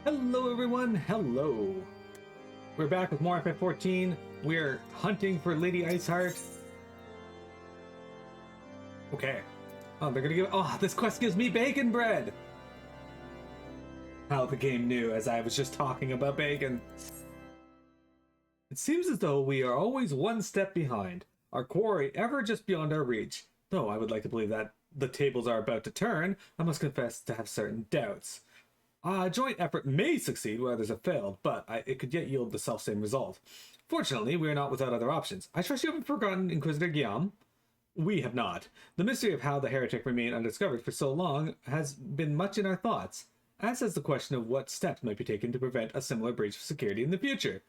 Hello everyone, hello. We're back with more FF14. We're hunting for Lady Iceheart. Okay. Oh, they're gonna give. Oh, this quest gives me bacon bread! How the game knew as I was just talking about bacon. It seems as though we are always one step behind, our quarry ever just beyond our reach. Though I would like to believe that the tables are about to turn, I must confess to have certain doubts. A joint effort may succeed where others have failed, but it could yet yield the self-same result. Fortunately, we are not without other options. I trust you haven't forgotten Inquisitor Guillaume? We have not. The mystery of how the heretic remained undiscovered for so long has been much in our thoughts, as has the question of what steps might be taken to prevent a similar breach of security in the future.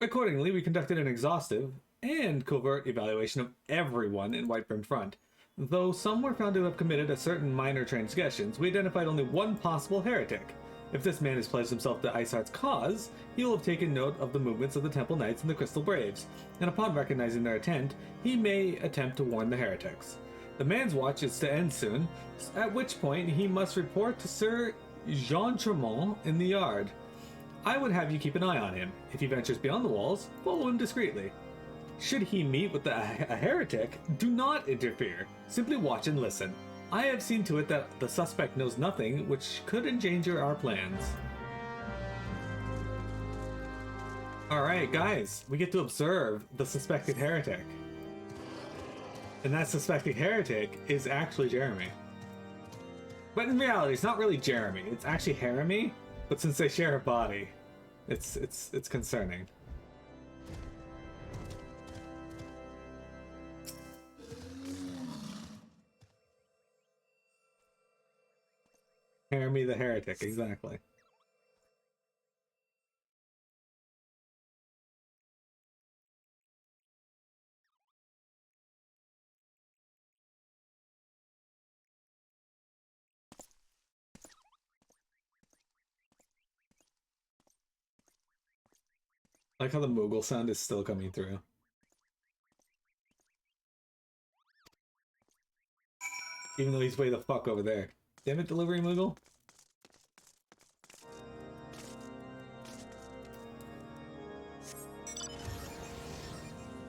Accordingly, we conducted an exhaustive and covert evaluation of everyone in Whitebrim Front. Though some were found to have committed a certain minor transgressions, we identified only one possible heretic. If this man has pledged himself to Iceheart's cause, he will have taken note of the movements of the Temple Knights and the Crystal Braves, and upon recognizing their intent, he may attempt to warn the heretics. The man's watch is to end soon, at which point he must report to Sir Jean Tremont in the yard. I would have you keep an eye on him. If he ventures beyond the walls, follow him discreetly. Should he meet with a heretic, do not interfere. Simply watch and listen. I have seen to it that the suspect knows nothing which could endanger our plans. Alright, guys, we get to observe the suspected heretic. And that suspected heretic is actually Jeremy. But in reality, it's not really Jeremy. It's actually Jeremy, but since they share a body, it's concerning. Jeremy the heretic, exactly. I like how the Moogle sound is still coming through. Even though he's way the fuck over there. Damn it, delivery Moogle.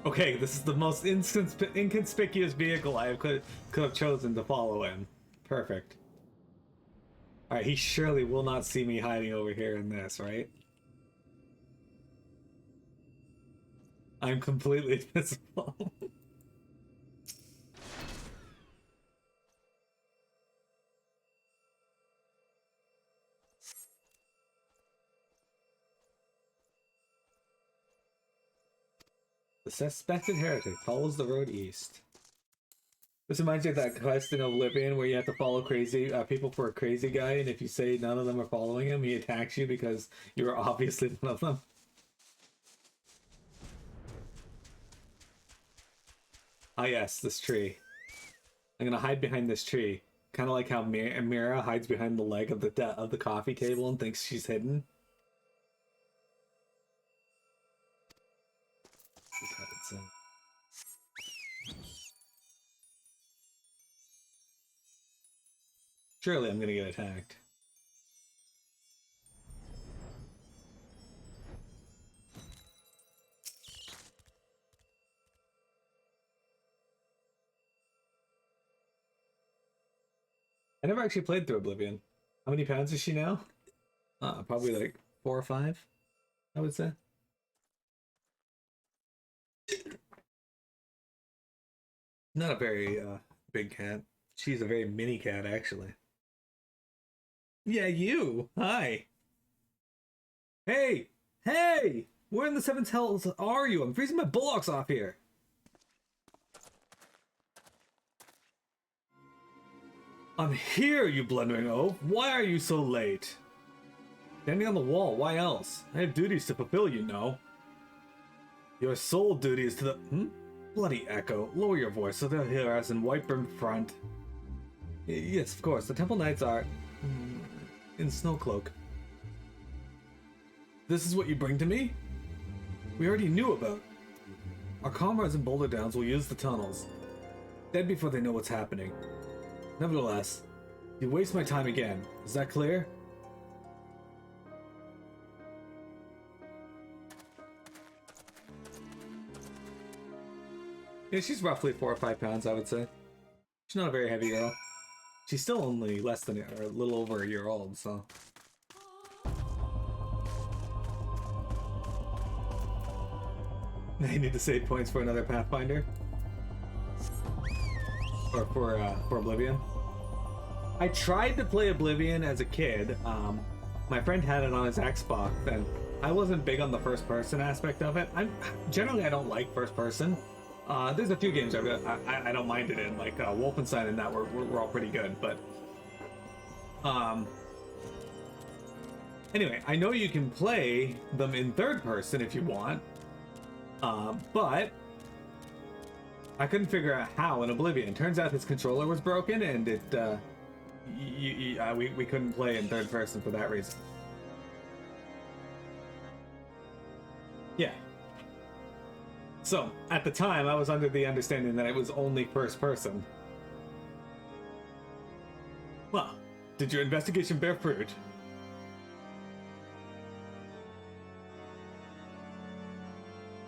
Okay, this is the most inconspicuous vehicle I could have chosen to follow him. Perfect. Alright, he surely will not see me hiding over here in this, right? I'm completely invisible. The suspected heretic follows the road east. This reminds me of that quest in Oblivion where you have to follow crazy people for a crazy guy, and if you say none of them are following him, he attacks you because you are obviously one of them. Ah yes, this tree. I'm gonna hide behind this tree. Kind of like how Mira hides behind the leg of the coffee table and thinks she's hidden. Surely I'm gonna get attacked. I never actually played through Oblivion. How many pounds is she now? Probably like 4 or 5, I would say. Not a very big cat. She's a very mini cat, actually. Yeah, you! Hi! Hey! Hey! Where in the seventh hells are you? I'm freezing my bullocks off here! I'm here, you blundering oaf! Why are you so late? Standing on the wall, why else? I have duties to fulfill, you know. Your sole duty is to the... Bloody echo. Lower your voice so they'll hear us in Whitebrim Front. Yes, of course. The Temple Knights are... in Snowcloak. This is what you bring to me? We already knew about. Our comrades in Boulder Downs will use the tunnels. Dead before they know what's happening. Nevertheless, you waste my time again. Is that clear? Yeah, she's roughly 4 or 5 pounds, I would say. She's not a very heavy girl. She's still only less than, or a little over a year old, so. I need to save points for another Pathfinder. Or for Oblivion. I tried to play Oblivion as a kid. My friend had it on his Xbox, and I wasn't big on the first-person aspect of it. Generally, I don't like first-person. There's a few games I don't mind it in, like Wolfenstein and that we're all pretty good, but anyway, I know you can play them in third person if you want, but I couldn't figure out how in Oblivion. Turns out his controller was broken, and we couldn't play in third person for that reason. Yeah. So, at the time, I was under the understanding that it was only first person. Well, did your investigation bear fruit?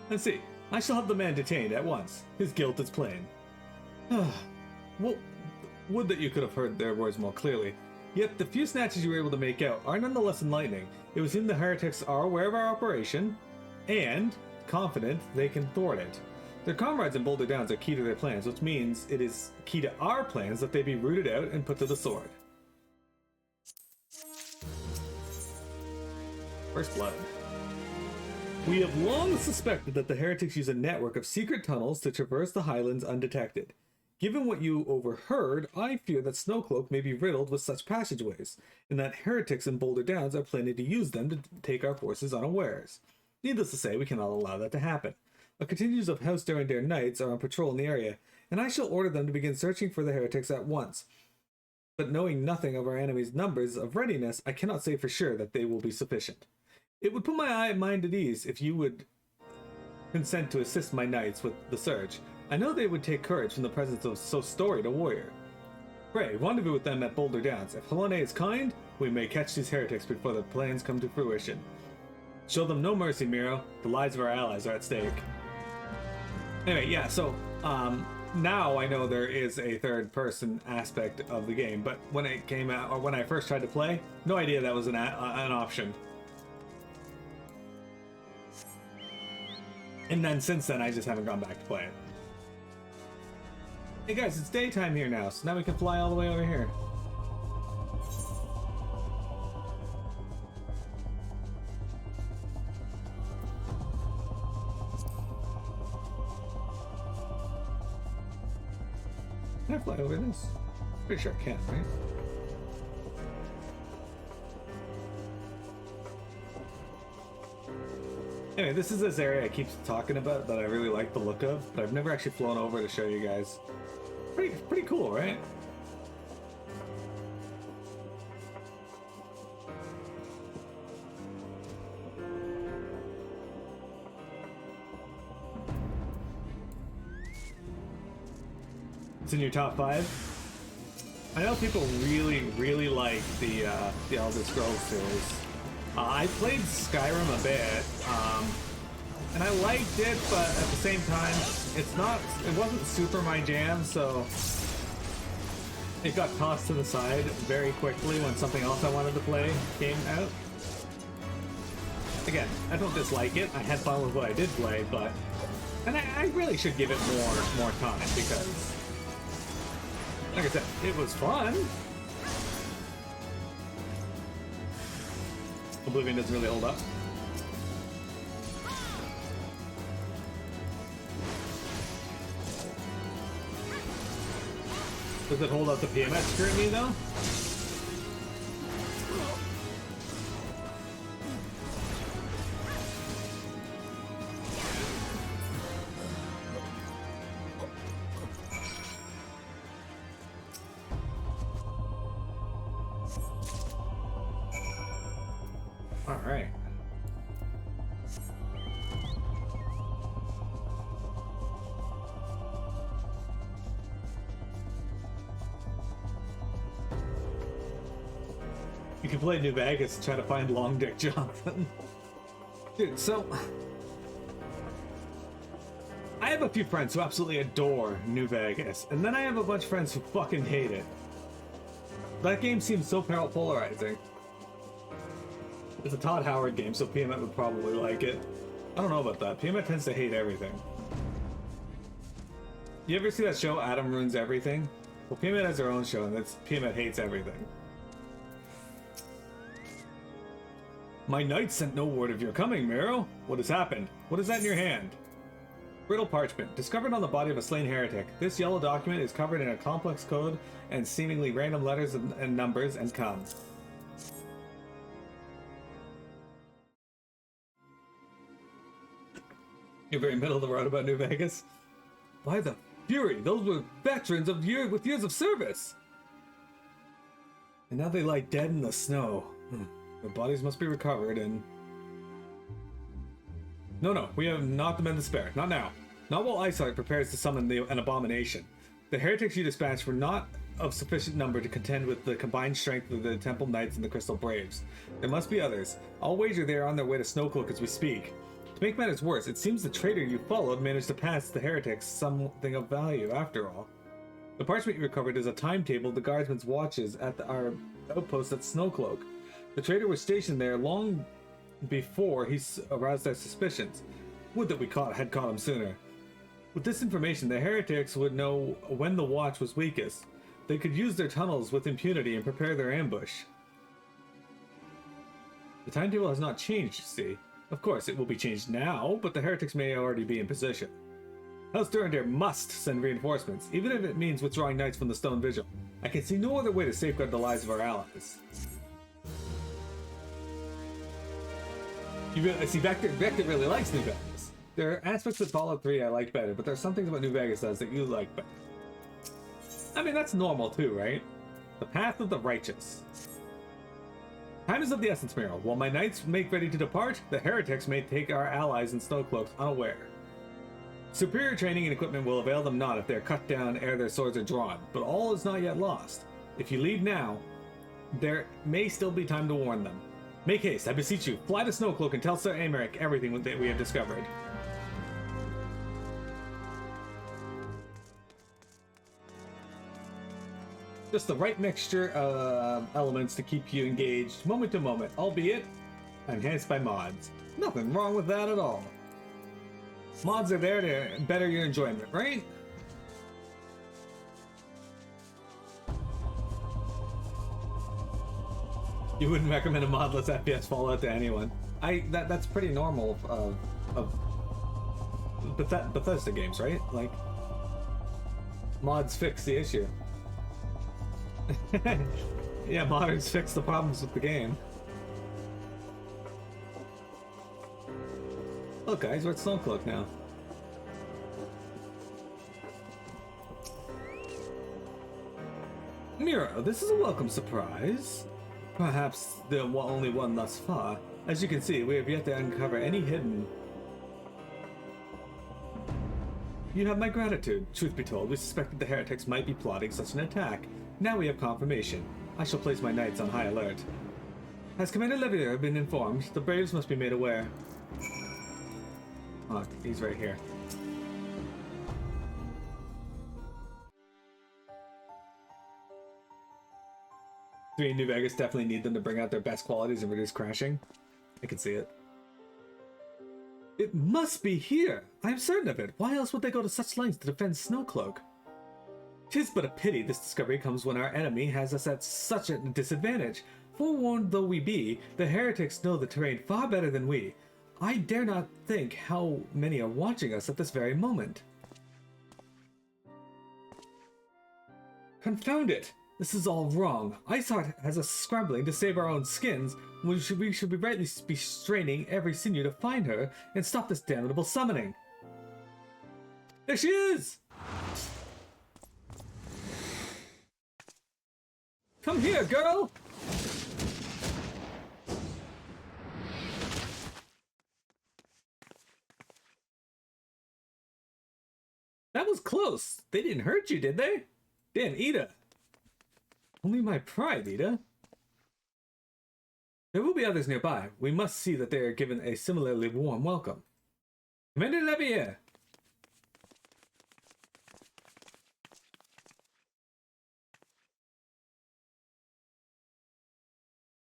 Let's see. I shall have the man detained at once. His guilt is plain. Well, would that you could have heard their words more clearly. Yet the few snatches you were able to make out are nonetheless enlightening. It was in the heretics are aware of our operation, and confident they can thwart it. Their comrades in Boulder Downs are key to their plans, which means it is key to our plans that they be rooted out and put to the sword. First Blood. We have long suspected that the heretics use a network of secret tunnels to traverse the highlands undetected. Given what you overheard, I fear that Snowcloak may be riddled with such passageways, and that heretics in Boulder Downs are planning to use them to take our forces unawares. Needless to say, we cannot allow that to happen. A contingent of House during their Knights are on patrol in the area, and I shall order them to begin searching for the heretics at once. But knowing nothing of our enemy's numbers of readiness, I cannot say for sure that they will be sufficient. It would put my mind at ease if you would consent to assist my knights with the search. I know they would take courage from the presence of so storied a warrior. Pray, rendezvous with them at Boulder Downs. If Helene is kind, we may catch these heretics before their plans come to fruition. Show them no mercy, Miro. The lives of our allies are at stake. Anyway, yeah, so, now I know there is a third-person aspect of the game, but when it came out, or when I first tried to play, no idea that was an option. And then since then, I just haven't gone back to play it. Hey guys, it's daytime here now, so now we can fly all the way over here. Can I fly over this? Pretty sure I can, right? Anyway, this is this area I keep talking about that I really like the look of, but I've never actually flown over to show you guys. Pretty cool, right? It's in your top 5? I know people really like the Elder Scrolls series. I played Skyrim a bit, and I liked it, but at the same time, it wasn't super my jam, so it got tossed to the side very quickly when something else I wanted to play came out. Again, I don't dislike it. I had fun with what I did play, but I really should give it more time because, like I said, it was fun. Oblivion doesn't really hold up. Does it hold up the PMS scrutiny though? Alright. You can play New Vegas and try to find Long Dick Jonathan. Dude, so I I have a few friends who absolutely adore New Vegas, and then I have a bunch of friends who fucking hate it. That game seems so polarizing. It's a Todd Howard game, so PMet would probably like it. I don't know about that. PMet tends to hate everything. You ever see that show, Adam Ruins Everything? Well, PMet has their own show, and it's PMet hates everything. My knight sent no word of your coming, Miro. What has happened? What is that in your hand? Brittle parchment, discovered on the body of a slain heretic. This yellow document is covered in a complex code and seemingly random letters and numbers and come. You're very middle of the road about New Vegas. By the fury, those were veterans with years of service. And now they lie dead in the snow. Their bodies must be recovered and... No, we have not the men to spare. Not now. Not while Iceheart prepares to summon an abomination. The heretics you dispatched were not of sufficient number to contend with the combined strength of the Temple Knights and the Crystal Braves. There must be others. I'll wager they are on their way to Snowcloak as we speak. To make matters worse, it seems the traitor you followed managed to pass the heretics something of value after all. The parchment you recovered is a timetable of the guardsmen's watches at our outpost at Snowcloak. The traitor was stationed there long before he aroused their suspicions. Would that we had caught him sooner. With this information, the heretics would know when the watch was weakest. They could use their tunnels with impunity and prepare their ambush. The timetable has not changed, you see. Of course, it will be changed now, but the heretics may already be in position. House Durandare must send reinforcements, even if it means withdrawing knights from the Stone Vigil. I can see no other way to safeguard the lives of our allies. I see, Vector really likes New Vegas. There are aspects of Fallout 3 I like better, but there are some things about New Vegas does that you like better. I mean, that's normal too, right? The path of the righteous. Time is of the essence, Miro. While my knights make ready to depart, the heretics may take our allies in Snowcloaks unaware. Superior training and equipment will avail them not if they are cut down ere their swords are drawn, but all is not yet lost. If you leave now, there may still be time to warn them. Make haste, I beseech you. Fly to Snowcloak and tell Sir Americ everything that we have discovered. Just the right mixture of elements to keep you engaged moment to moment, albeit enhanced by mods. Nothing wrong with that at all. Mods are there to better your enjoyment, right? You wouldn't recommend a modless FPS Fallout to anyone. That's pretty normal of Bethesda games, right? Like, mods fix the issue. Yeah, modders fix the problems with the game. Look, guys, we're at Snowcloak now. Miro, this is a welcome surprise. Perhaps the only one thus far. As you can see, we have yet to uncover any hidden... You have my gratitude. Truth be told, we suspected the heretics might be plotting such an attack. Now we have confirmation. I shall place my knights on high alert. Has Commander Levier been informed? The Braves must be made aware. Oh, he's right here. In New Vegas definitely need them to bring out their best qualities and reduce crashing. I can see it. It must be here! I am certain of it. Why else would they go to such lengths to defend Snowcloak? 'Tis but a pity this discovery comes when our enemy has us at such a disadvantage. Forewarned though we be, the heretics know the terrain far better than we. I dare not think how many are watching us at this very moment. Confound it! This is all wrong. Iceheart has us scrambling to save our own skins, when we should be rightly be straining every sinew to find her and stop this damnable summoning. There she is! Come here, girl! That was close. They didn't hurt you, did they? Damn, Ida. Only my pride, Ida. There will be others nearby. We must see that they are given a similarly warm welcome. Commander Levier!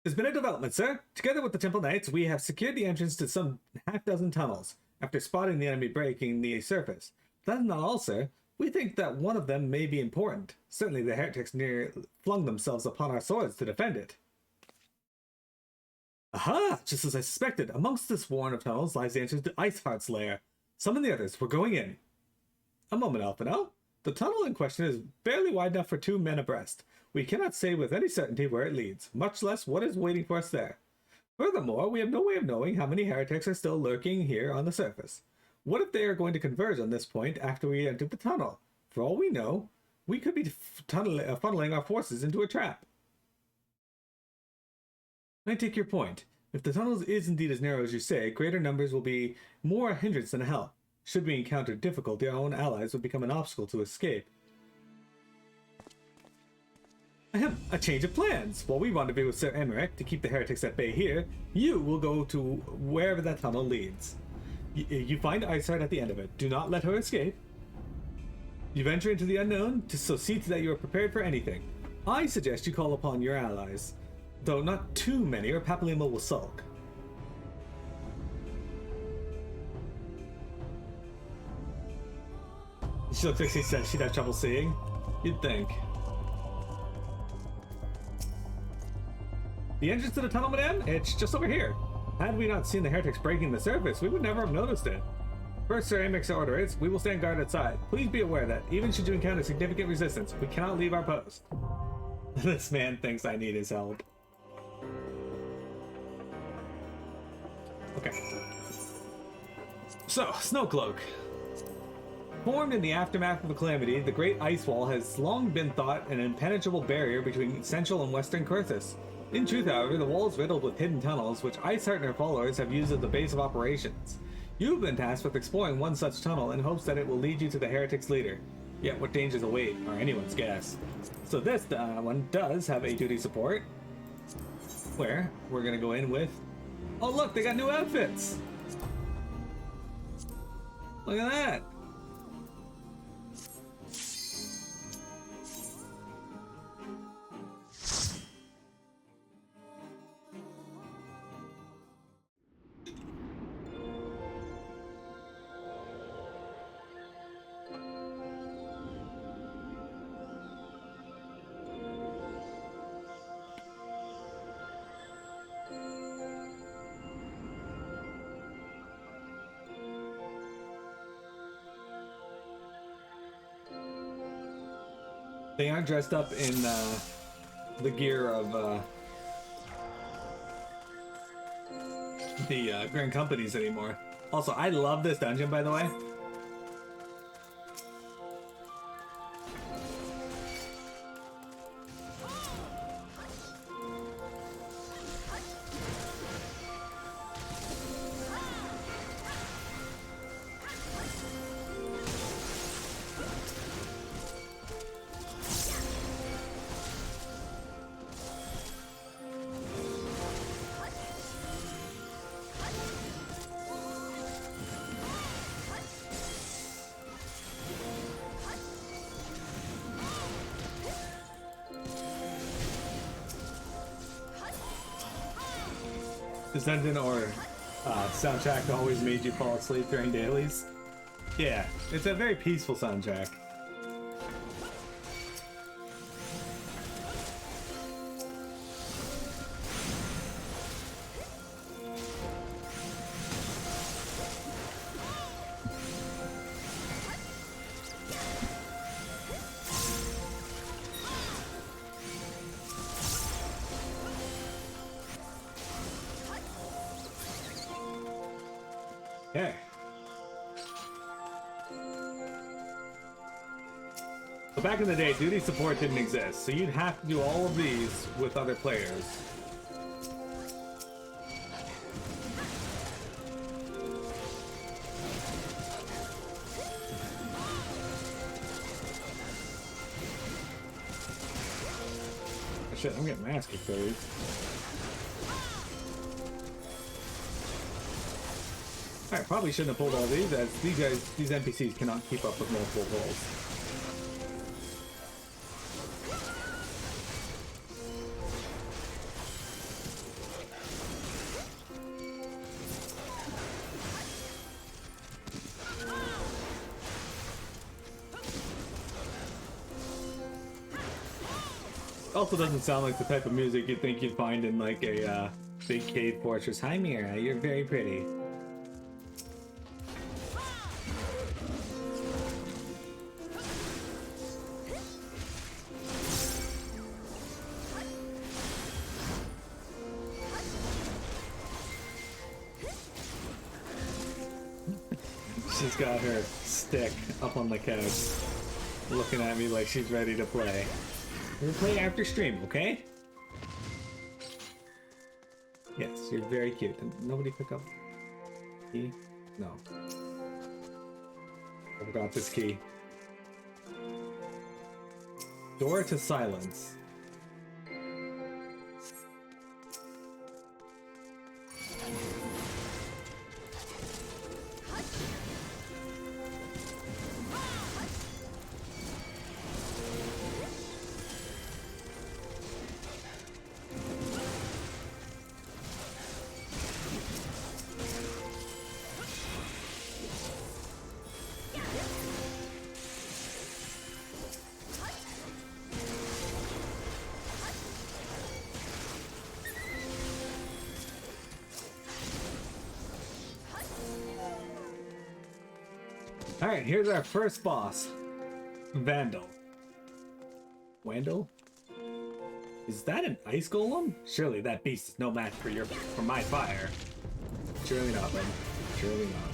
There's been a development, sir. Together with the Temple Knights, we have secured the entrance to some half-dozen tunnels, after spotting the enemy breaking the surface. That is not all, sir. We think that one of them may be important. Certainly the heretics near flung themselves upon our swords to defend it. Aha! Just as I suspected, amongst this warren of tunnels lies the entrance to Iceheart's lair. Summon the others. We're going in. A moment, Alphino. The tunnel in question is barely wide enough for 2 men abreast. We cannot say with any certainty where it leads, much less what is waiting for us there. Furthermore, we have no way of knowing how many heretics are still lurking here on the surface. What if they are going to converge on this point after we enter the tunnel? For all we know, we could be funneling our forces into a trap. I take your point. If the tunnel is indeed as narrow as you say, greater numbers will be more a hindrance than a help. Should we encounter difficulty, our own allies will become an obstacle to escape. Ahem, a change of plans. While we rendezvous with Sir Emmerich to keep the heretics at bay here, you will go to wherever that tunnel leads. You find Iceheart at the end of it. Do not let her escape. You venture into the unknown, so see to that you are prepared for anything. I suggest you call upon your allies, though not too many or Papalima will sulk. She looks like she said she'd have trouble seeing. You'd think. The entrance to the tunnel, madame? It's just over here. Had we not seen the heretics breaking the surface, we would never have noticed it. First, Sir Amix's order is, we will stand guard outside. Please be aware that, even should you encounter significant resistance, we cannot leave our post. This man thinks I need his help. Okay. So, Snowcloak. Formed in the aftermath of the calamity, the Great Ice Wall has long been thought an impenetrable barrier between central and western Curthis. In truth, however, the wall is riddled with hidden tunnels, which Iceheart and her followers have used as the base of operations. You've been tasked with exploring one such tunnel in hopes that it will lead you to the heretics' leader. Yet what dangers await are anyone's guess. So this one does have a duty support, where we're going to go in with... Oh look, they got new outfits! Look at that! They aren't dressed up in the gear of the Grand Companies anymore. Also, I love this dungeon, by the way. This dungeon or soundtrack always made you fall asleep during dailies. Yeah, it's a very peaceful soundtrack. Okay. So back in the day, duty support didn't exist, so you'd have to do all of these with other players. Oh, shit, I'm getting master codes. Alright, probably shouldn't have pulled all these, as these NPCs cannot keep up with multiple pulls. Also doesn't sound like the type of music you'd think you'd find in like a big cave fortress. Hi Mira, you're very pretty. She's got her stick up on the couch, looking at me like she's ready to play. We'll play after stream, okay? Yes, you're very cute. Did nobody pick up key? No. I forgot this key. Door to silence. Alright, here's our first boss. Vandal. Wandel? Is that an ice golem? Surely that beast is no match for my fire. Surely not, bud. Surely not.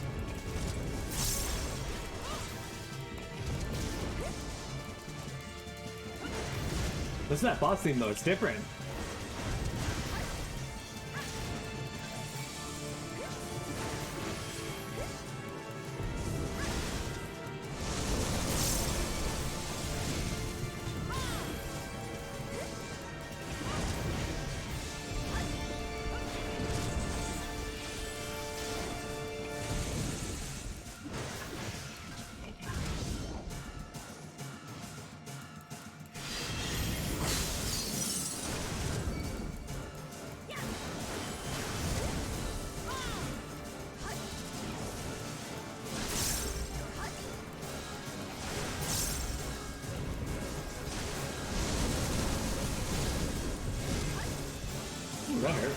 Listen to that boss theme though, it's different. That hurt.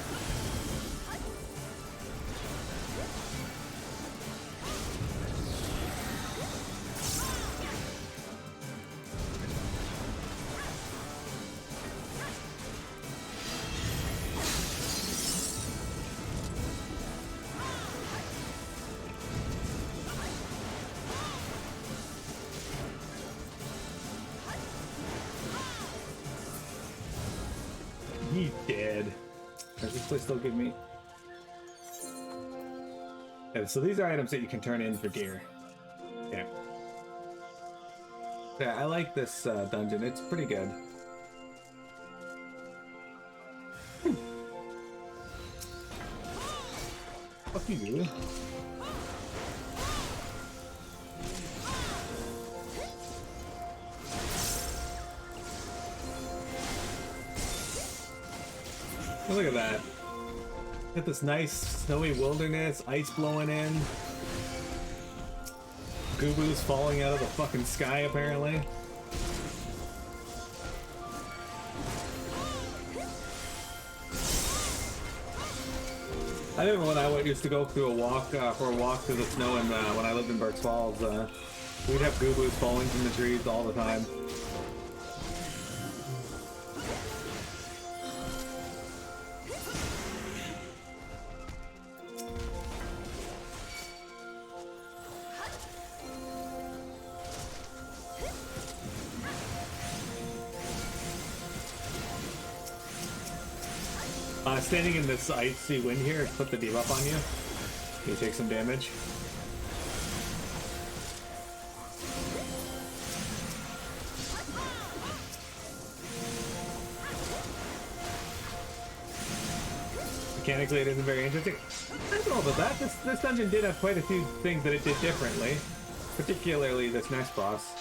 He dead. Does this place still give me? Yeah, so these are items that you can turn in for gear. Okay. Yeah, I like this dungeon. It's pretty good. Fuck you, dude. Look at that. Got this nice snowy wilderness, ice blowing in. Goo-boos falling out of the fucking sky, apparently. I remember when I used to go through for a walk through the snow and when I lived in Burks Falls, we'd have goo-boos falling from the trees all the time. Standing in this icy wind here, put the debuff on you. You take some damage. Mechanically, it isn't very interesting. I don't know about that. This dungeon did have quite a few things that it did differently, particularly this next boss.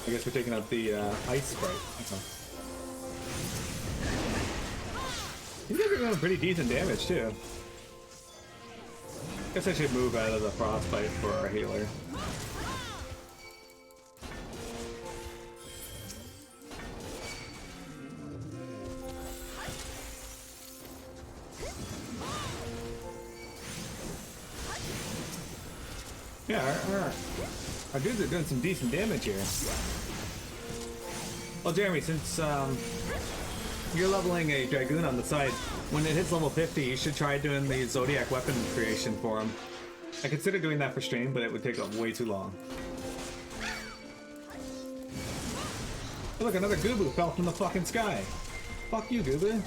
I guess we're taking out the ice sprite. Okay. These guys are doing pretty decent damage too. Guess I should move out of the frostbite for our healer. Yeah, our dudes are doing some decent damage here. Well, Jeremy, since you're leveling a Dragoon on the side, when it hits level 50, you should try doing the Zodiac weapon creation for him. I consider doing that for stream, but it would take up way too long. Oh, look, another Goobboo fell from the fucking sky. Fuck you, Goobboo.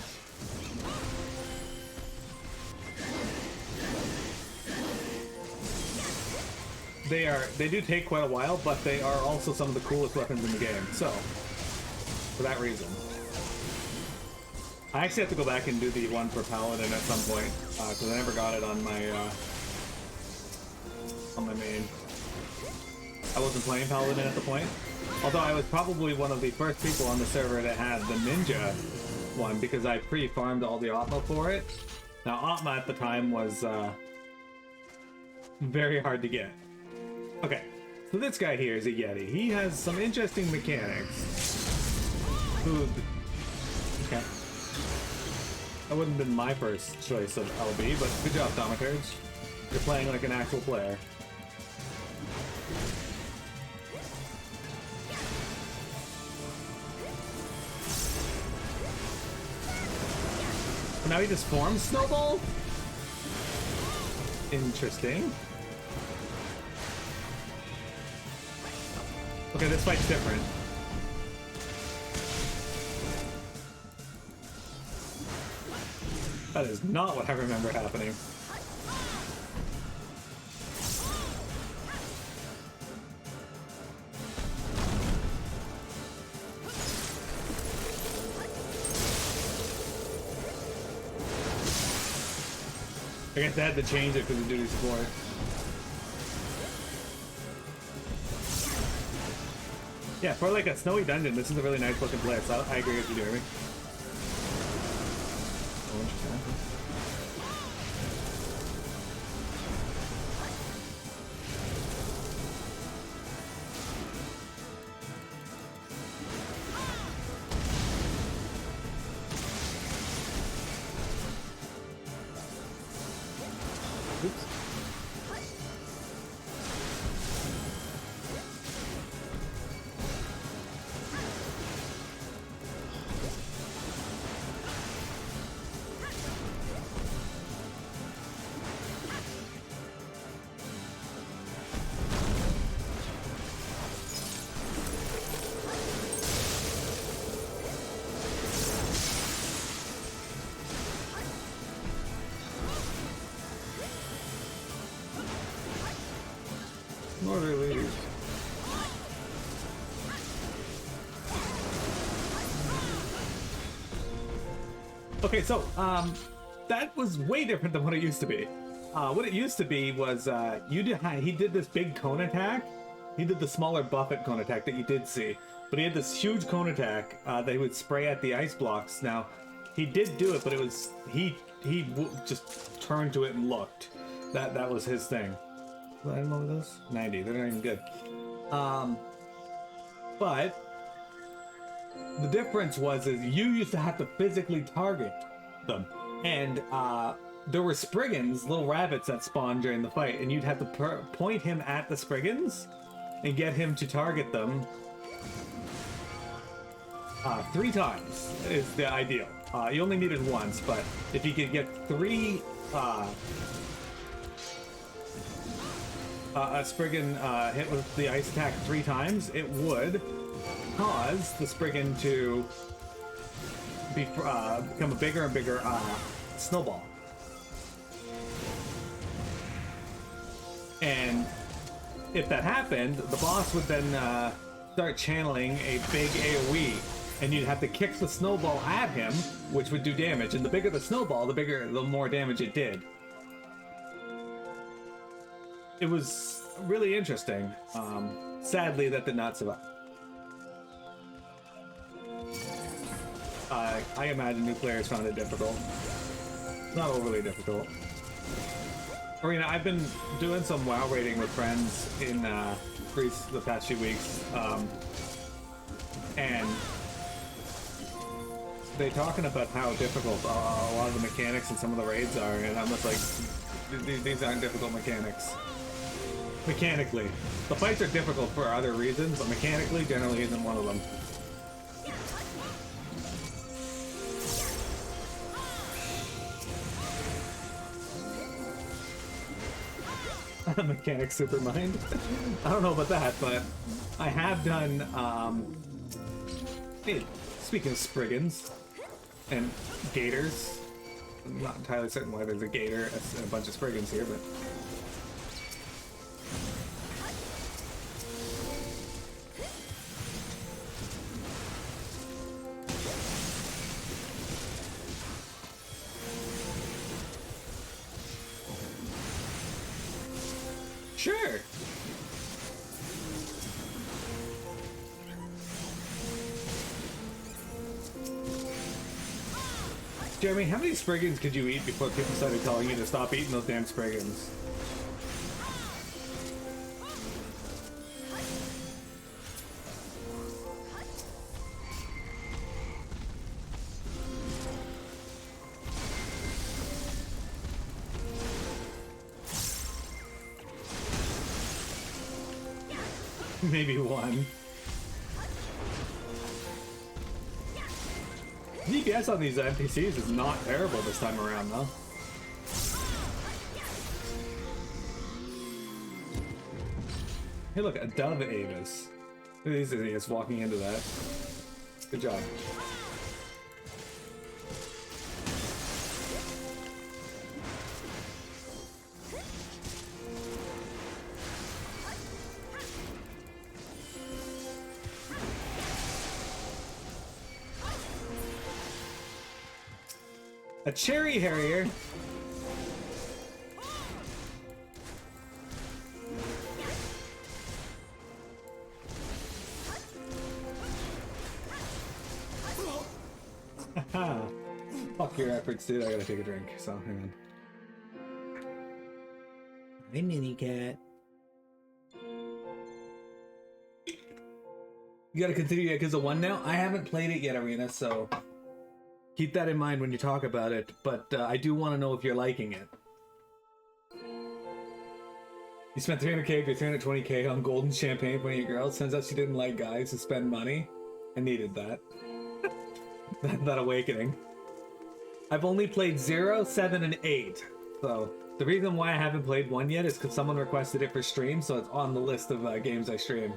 They do take quite a while, but they are also some of the coolest weapons in the game, so for that reason. I actually have to go back and do the one for Paladin at some point, because I never got it on my main. I wasn't playing Paladin at the point, although I was probably one of the first people on the server that had the Ninja one, because I pre-farmed all the Atma for it. Now, Atma at the time was very hard to get. Okay, so this guy here is a Yeti. He has some interesting mechanics. Food. Okay. That wouldn't have been my first choice of LB, but good job, Thaumaturge. You're playing like an actual player. Now he just forms Snowball? Interesting. Okay, this fight's different. That is not what I remember happening. I guess they had to change it because of duty support. Yeah, for like a snowy dungeon, this is a really nice looking place. So I agree with you, Jeremy. Okay, so, that was way different than what it used to be. What it used to be was, he did this big cone attack. He did the smaller Buffett cone attack that you did see. But he had this huge cone attack, that he would spray at the ice blocks. Now, he did do it, but it was, he just turned to it and looked. That was his thing. What item level are those? 90, they're not even good. But the difference was is you used to have to physically target them, and there were Spriggans, little rabbits that spawned during the fight, and you'd have to point him at the Spriggans and get him to target them 3 times is the ideal. You only needed once, but if you could get 3 a Spriggan hit with the ice attack 3 times, it would cause the Spriggan to become a bigger and bigger snowball. And if that happened, the boss would then start channeling a big AoE, and you'd have to kick the snowball at him, which would do damage. And the bigger the snowball, the more damage it did. It was really interesting. Sadly, that did not survive. like, I imagine new players found it difficult. Not overly difficult. Arena, I've been doing some WoW raiding with friends in Greece the past few weeks, and they're talking about how difficult a lot of the mechanics and some of the raids are, and I'm just like, these aren't difficult mechanics. Mechanically. The fights are difficult for other reasons, but mechanically generally isn't one of them. Mechanic supermind. I don't know about that, but I have done, hey, speaking of Spriggans and Gators, I'm not entirely certain why there's a Gator and a bunch of Spriggans here, but... Sure. Jeremy, how many Spriggans could you eat before people started telling you to stop eating those damn Spriggans? Maybe one. DPS on these NPCs is not terrible this time around, though. Hey, look, a Dove Avis. Look at these idiots walking into that. Good job. A Cherry Harrier. Haha. Fuck your efforts, dude. I gotta take a drink, so hang on. Hey, mini cat. You gotta continue Yakuza 1 now? I haven't played it yet, Arena, so keep that in mind when you talk about it, but I do want to know if you're liking it. You spent 300k or 320k on golden champagne for your girl. Turns out she didn't like guys who spend money. I needed that. that awakening. I've only played 0, 7, and 8. So the reason why I haven't played 1 yet is because someone requested it for stream, so it's on the list of games I stream.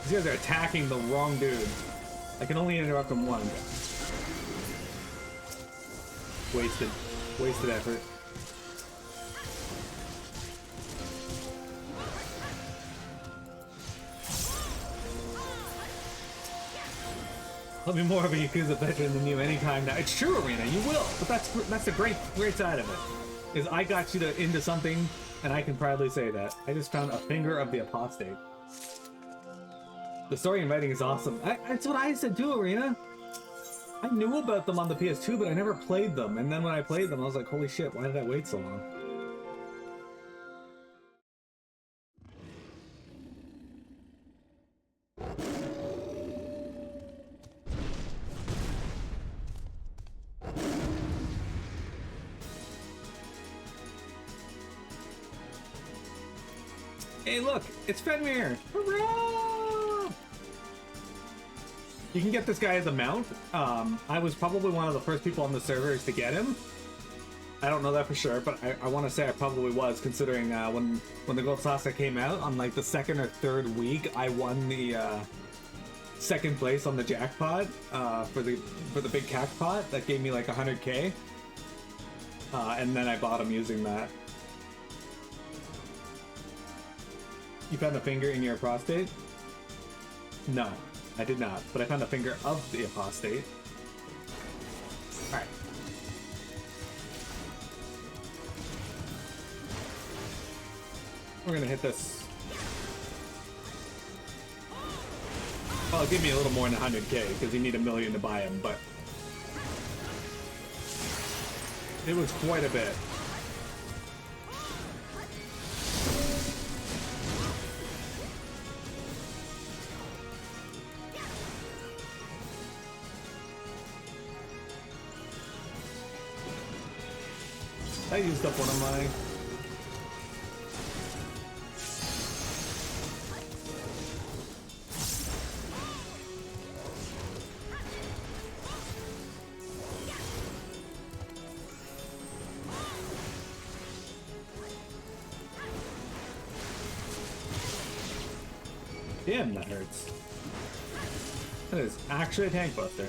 These guys are attacking the wrong dude. I can only interrupt them once. Wasted effort. I'll be more of a Yakuza veteran than you anytime now. It's true, Arena, you will. But that's the great side of it. Is I got you into something, and I can proudly say that. I just found a finger of the apostate. The story and writing is awesome. That's what I said too, Arena. I knew about them on the PS2, but I never played them. And then when I played them, I was like, holy shit, why did I wait so long? Hey, look, it's Fenrir! Hurrah! You can get this guy as a mount. I was probably one of the first people on the servers to get him. I don't know that for sure, but I want to say I probably was, considering when the Gold Sasa came out, on like the 2nd or 3rd week, I won the 2nd place on the jackpot for the big jackpot that gave me like 100k, and then I bought him using that. You found a finger in your apostate? No, I did not, but I found a finger of the apostate. Alright. We're gonna hit this. Well, give me a little more than 100k, because you need 1 million to buy him, but it was quite a bit. I used up one of my... Damn, that hurts. That is actually a tank buster.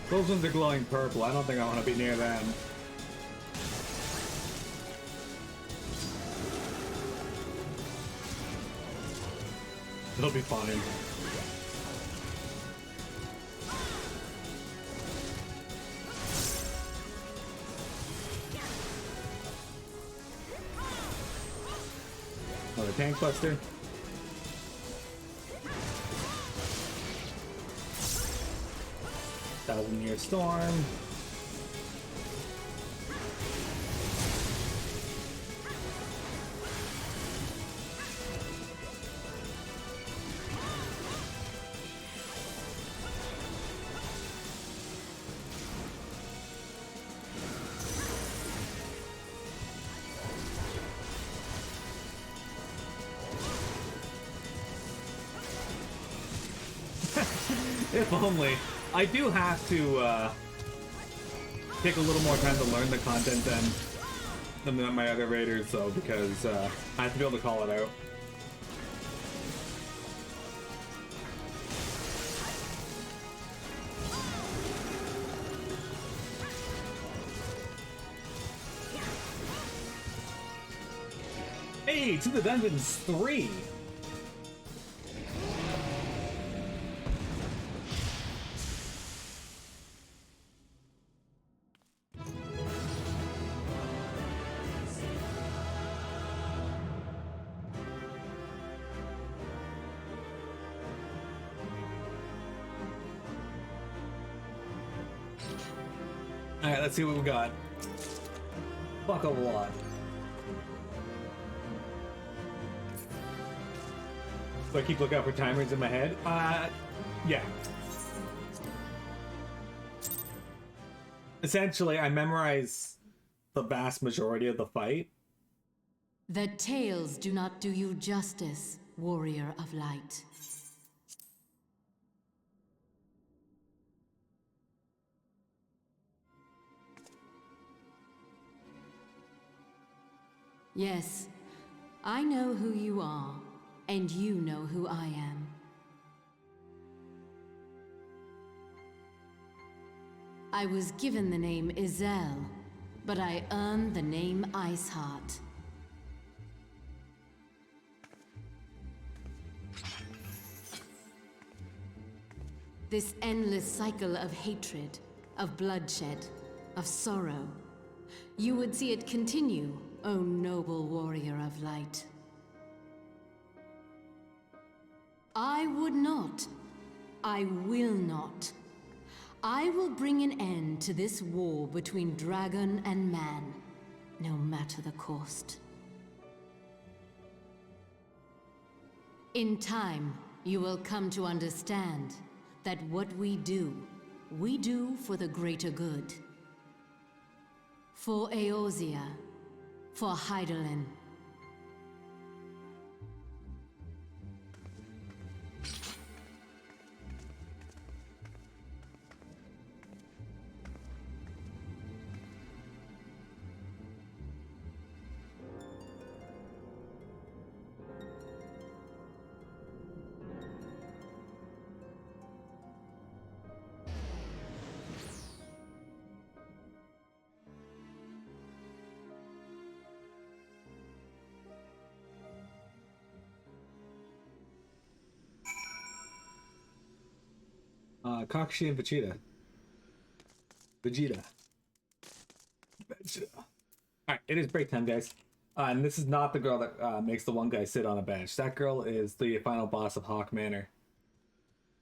Those ones are glowing purple. I don't think I want to be near them. It'll be fine. Another tank buster. Thousand-year storm. If only. I do have to take a little more time to learn the content than my other raiders, though, because I have to be able to call it out. Hey, to the dungeons 3! Alright, let's see what we got. Fuck a lot. So I keep looking out for timers in my head? Yeah. Essentially, I memorize the vast majority of the fight. The tales do not do you justice, warrior of light. Yes, I know who you are, and you know who I am. I was given the name Izel, but I earned the name Iceheart. This endless cycle of hatred, of bloodshed, of sorrow. You would see it continue, O noble warrior of light. I would not. I will not. I will bring an end to this war between dragon and man, no matter the cost. In time, you will come to understand that what we do for the greater good. For Eorzea, for Hydaelyn. Kakashi and Vegeta. Vegeta. Alright, it is break time, guys. And this is not the girl that makes the one guy sit on a bench. That girl is the final boss of Hawk Manor.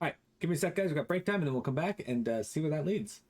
Alright, give me a sec, guys. We've got break time, and then we'll come back and see where that leads.